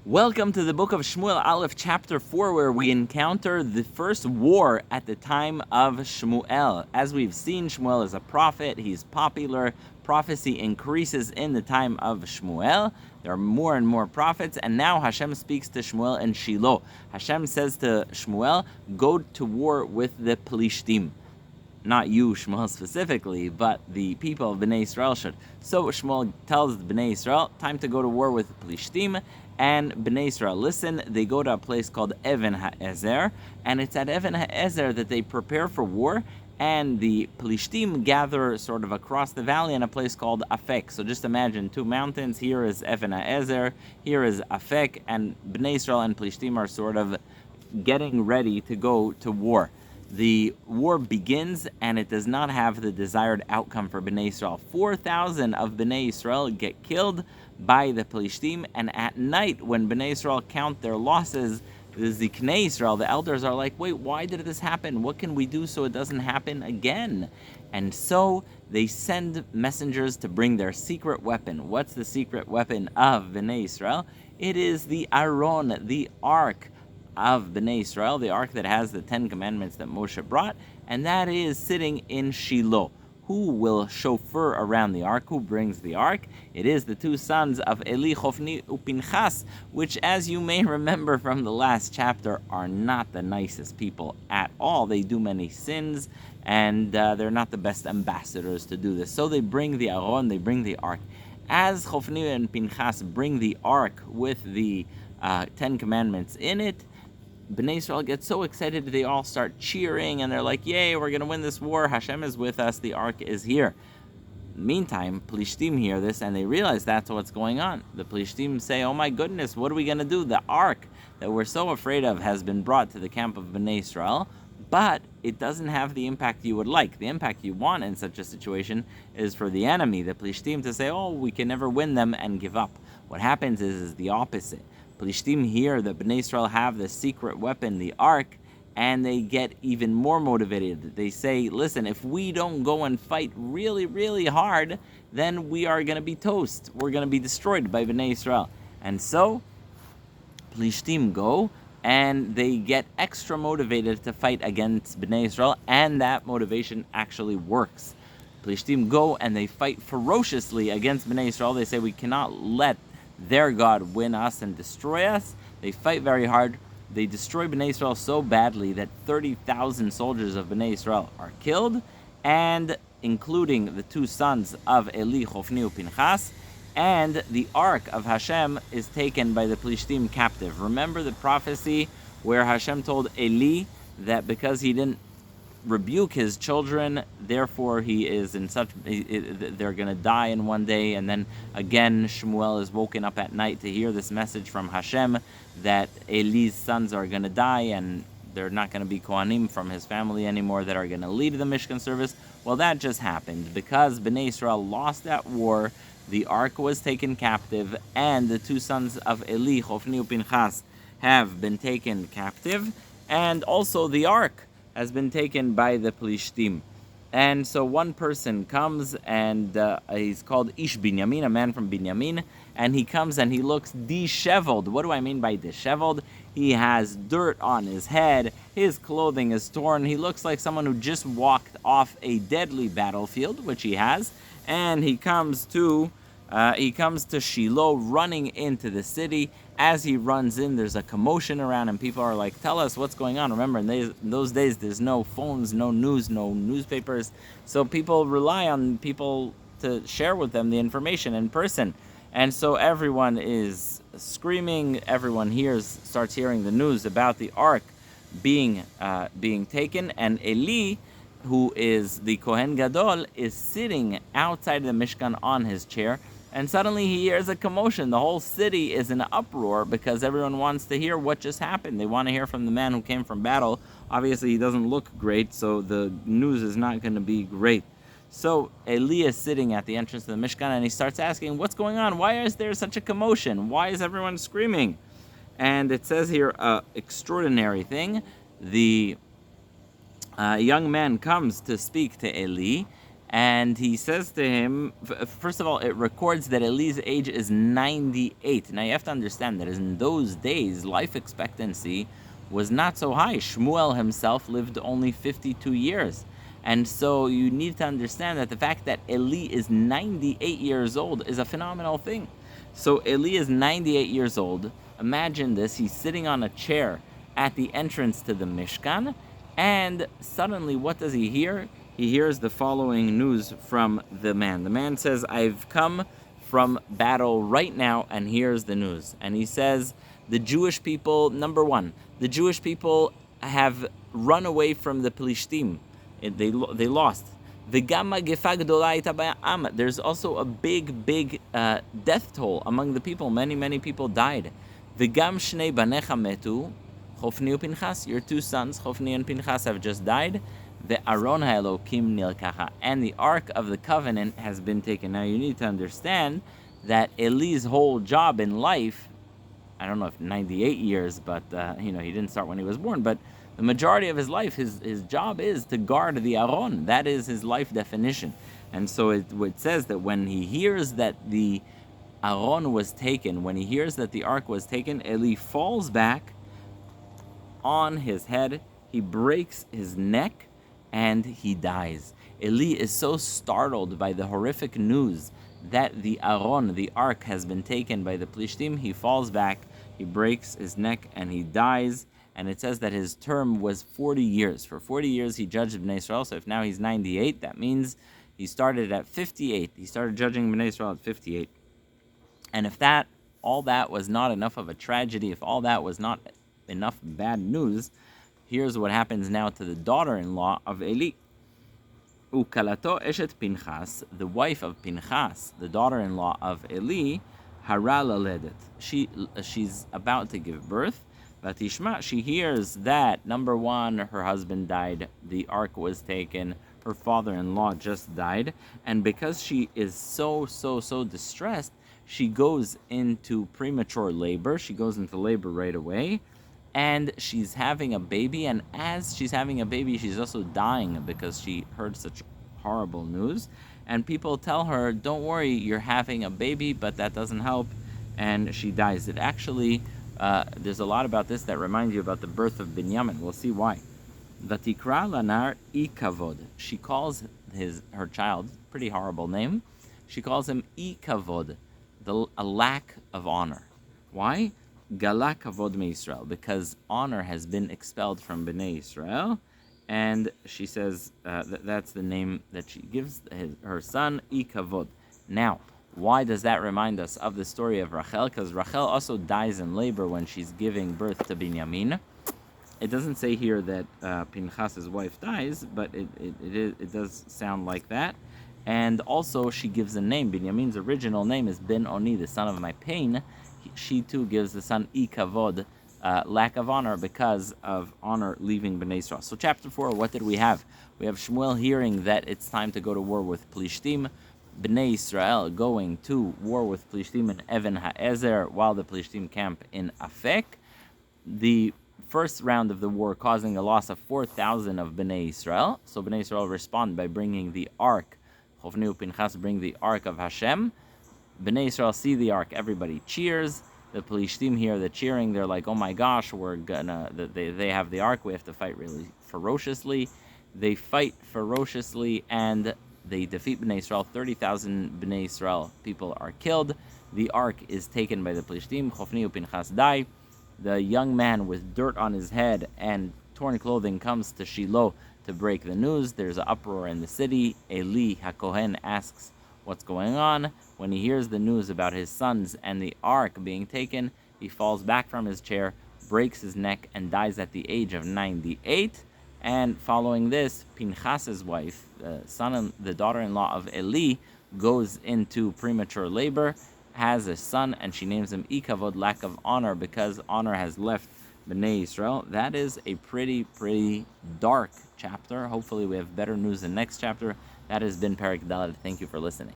Welcome to the book of Shmuel, Aleph, chapter 4, where we encounter the first war at the time of Shmuel. As we've seen, Shmuel is a prophet. He's popular. Prophecy increases in the time of Shmuel. There are more and more prophets, and now Hashem speaks to Shmuel in Shiloh. Hashem says to Shmuel, go to war with the Pelishtim. Not you, Shmuel, specifically, but the people of Bnei Israel should. So Shmuel tells Bnei Israel, time to go to war with the Pelishtim, and Bnei Israel listen. They go to a place called Even HaEzer, and it's at Even HaEzer that they prepare for war, and the Pelishtim gather sort of across the valley in a place called Afek. So just imagine two mountains. Here is Even HaEzer, here is Afek, and Bnei Israel and Pelishtim are sort of getting ready to go to war. The war begins, and it does not have the desired outcome for Bnei Israel. 4,000 of Bnei Israel get killed by the Pelishtim, and at night, when Bnei Israel count their losses, the Ziknei Israel, the elders, are like, wait, why did this happen? What can we do so it doesn't happen again? And so they send messengers to bring their secret weapon. What's the secret weapon of Bnei Israel? It is the Aron, the Ark of Bnei Israel, the ark that has the 10 commandments that Moshe brought, and that is sitting in Shiloh. Who will chauffeur around the ark? Who brings the ark? It is the two sons of Eli, Hofni, Upinchas, which, as you may remember from the last chapter, are not the nicest people at all. They do many sins, and they're not the best ambassadors to do this. So they bring the Aron, they bring the ark. As Hofni and Pinchas bring the ark with the 10 commandments in it, Bnei Israel get so excited they all start cheering, and they're like, yay, we're going to win this war. Hashem is with us. The ark is here. Meantime, Pelishtim hear this, and they realize that's what's going on. The Pelishtim say, oh my goodness, what are we going to do? The ark that we're so afraid of has been brought to the camp of Bnei Israel, but it doesn't have the impact you would like. The impact you want in such a situation is for the enemy, the Pelishtim, to say, oh, we can never win them, and give up. What happens is the opposite. Pelishtim hear that Bnei Israel have the secret weapon, the ark, and they get even more motivated. They say, listen, if we don't go and fight really, really hard, then we are going to be toast. We're going to be destroyed by Bnei Israel. And so, Pelishtim go, and they get extra motivated to fight against Bnei Israel, and that motivation actually works. Pelishtim go, and they fight ferociously against Bnei Israel. They say, we cannot let their God win us and destroy us. They fight very hard. They destroy Bnei Israel so badly that 30,000 soldiers of Bnei Israel are killed, and including the two sons of Eli, Hofni, Pinchas, and the ark of Hashem is taken by the Pelishtim captive. Remember the prophecy where Hashem told Eli that because he didn't rebuke his children, therefore he is in such, they're going to die in one day. And then again, Shmuel is woken up at night to hear this message from Hashem that Eli's sons are going to die, and they're not going to be Kohanim from his family anymore that are going to lead the Mishkan service. Well, that just happened. Because Bnei Israel lost that war, the ark was taken captive, and the two sons of Eli, Hofni and Pinchas, have been taken captive, and also the ark has been taken by the Pelishtim. And so one person comes, and he's called Ish Binyamin, a man from Binyamin, and he comes and he looks disheveled. What do I mean by disheveled? He has dirt on his head, his clothing is torn, he looks like someone who just walked off a deadly battlefield, which he has, and he comes to Shiloh, running into the city. As he runs in, there's a commotion around, and people are like, tell us what's going on. Remember, in those days, there's no phones, no news, no newspapers, so people rely on people to share with them the information in person. And so everyone is screaming, everyone starts hearing the news about the ark being taken, and Eli, who is the Kohen Gadol, is sitting outside the Mishkan on his chair, and suddenly he hears a commotion. The whole city is in an uproar because everyone wants to hear what just happened. They want to hear from the man who came from battle. Obviously, he doesn't look great, so the news is not going to be great. So Eli is sitting at the entrance of the Mishkan, and he starts asking, what's going on? Why is there such a commotion? Why is everyone screaming? And it says here, extraordinary thing. The young man comes to speak to Eli, And he says to him, first of all, it records that Eli's age is 98. Now you have to understand that in those days, life expectancy was not so high. Shmuel himself lived only 52 years. And so you need to understand that the fact that Eli is 98 years old is a phenomenal thing. So Eli is 98 years old. Imagine this, he's sitting on a chair at the entrance to the Mishkan, and suddenly what does he hear? He hears the following news from the man. The man says, I've come from battle right now, and here's the news. And he says, the Jewish people, number one, the Jewish people have run away from the Plishtim. They lost. There's also a big death toll among the people. Many people died. V'gam shnei banecha metu, Chofni uPinchas, your two sons, Chofni and Pinchas, have just died. The Aron HaElokim nilkacha, and the Ark of the Covenant has been taken. Now you need to understand that Eli's whole job in life, I don't know if 98 years, but he didn't start when he was born, but the majority of his life, his job is to guard the Aron. That is his life definition. And so it says that when he hears that the Aron was taken, when he hears that the Ark was taken, Eli falls back on his head, he breaks his neck, and he dies. Eli is so startled by the horrific news that the Aron, the Ark, has been taken by the Plishtim, he falls back, he breaks his neck, and he dies. And it says that his term was 40 years. For 40 years he judged Bnei Israel, so if now he's 98, that means he started at 58. He started judging Bnei Israel at 58. And if all that was not enough of a tragedy, if all that was not enough bad news, here's what happens now to the daughter-in-law of Eli. Ukalato eshet Pinchas, the wife of Pinchas, the daughter-in-law of Eli, hara laledet. She's about to give birth. Vatishma, she hears that, number one, her husband died, the ark was taken, her father-in-law just died, and because she is so distressed, she goes into premature labor. She goes into labor right away, and she's having a baby, and as she's having a baby, she's also dying because she heard such horrible news. And people tell her, don't worry, you're having a baby, but that doesn't help, and she dies. It actually, there's a lot about this that reminds you about the birth of Binyamin. We'll see why. Vatikra lanar ikavod. She calls her child, pretty horrible name, she calls him ikavod, a lack of honor. Why? Gala kavod me Israel, because honor has been expelled from Bnei Israel, and she says that's the name that she gives her son, ikavod. Now, why does that remind us of the story of Rachel? Because Rachel also dies in labor when she's giving birth to Binyamin. It doesn't say here that Pinchas's wife dies, but it does sound like that. And also, she gives a name. Binyamin's original name is Ben Oni, the son of my pain. She too gives the son Ikavod, lack of honor, because of honor leaving Bnei Israel. So chapter 4, what did we have? We have Shmuel hearing that it's time to go to war with Plishtim. Bnei Israel going to war with Plishtim in Even HaEzer, while the Plishtim camp in Afek. The first round of the war causing a loss of 4,000 of Bnei Israel. So Bnei Israel respond by bringing the ark. Chofni uPinchas bring the ark of Hashem. Bnei Israel see the ark, everybody cheers. The Plishtim hear the cheering, they're like, oh my gosh, they have the ark, we have to fight really ferociously. They fight ferociously and they defeat Bnei Israel. 30,000 Bnei Israel people are killed. The ark is taken by the Plishtim. Chofni uPinchas die. The young man with dirt on his head and torn clothing comes to Shiloh to break the news. There's an uproar in the city. Eli HaKohen asks what's going on. When he hears the news about his sons and the ark being taken, he falls back from his chair, breaks his neck, and dies at the age of 98. And following this, Pinchas's wife, the daughter-in-law of Eli, goes into premature labor, has a son, and she names him Ikavod, lack of honor, because honor has left Bnei Israel. That is a pretty dark chapter. Hopefully we have better news in the next chapter. That has been Perek Dalet. Thank you for listening.